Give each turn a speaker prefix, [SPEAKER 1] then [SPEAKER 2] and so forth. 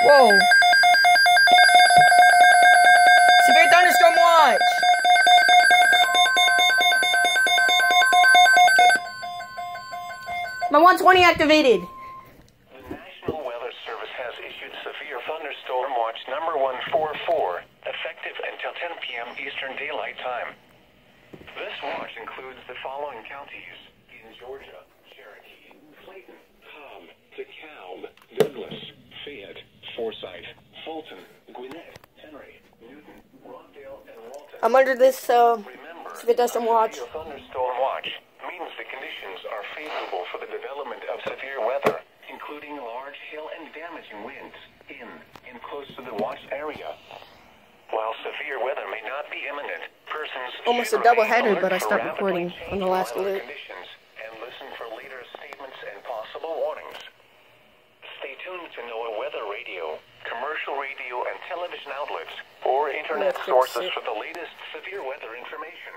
[SPEAKER 1] Whoa. Severe thunderstorm watch. My 120 activated.
[SPEAKER 2] The National Weather Service has issued severe thunderstorm watch number 144, effective until 10 p.m. Eastern Daylight Time. This watch includes the following counties in Georgia: Cherokee, Clayton, Cobb, DeKalb, Douglas, Fayette, Forsyth, Fulton, Gwinnett, Henry, Newton, Rockdale, and Walton.
[SPEAKER 1] I'm under this
[SPEAKER 2] Remember,
[SPEAKER 1] severe thunderstorm watch.
[SPEAKER 2] severe thunderstorm watch means the conditions are favorable for the development of severe weather, including large hail and damaging winds in and close to the watch area. While severe weather may not be imminent, persons
[SPEAKER 1] Almost
[SPEAKER 2] should
[SPEAKER 1] a double
[SPEAKER 2] remain
[SPEAKER 1] header,
[SPEAKER 2] alert
[SPEAKER 1] but I
[SPEAKER 2] for
[SPEAKER 1] stopped
[SPEAKER 2] rapidly
[SPEAKER 1] recording on the last
[SPEAKER 2] changing weather
[SPEAKER 1] alert.
[SPEAKER 2] conditions and listen for later statements and possible warnings. Stay tuned to NOAA Weather Radio, commercial radio and television outlets, or internet
[SPEAKER 1] Let's fix
[SPEAKER 2] sources
[SPEAKER 1] it.
[SPEAKER 2] for the latest severe weather information.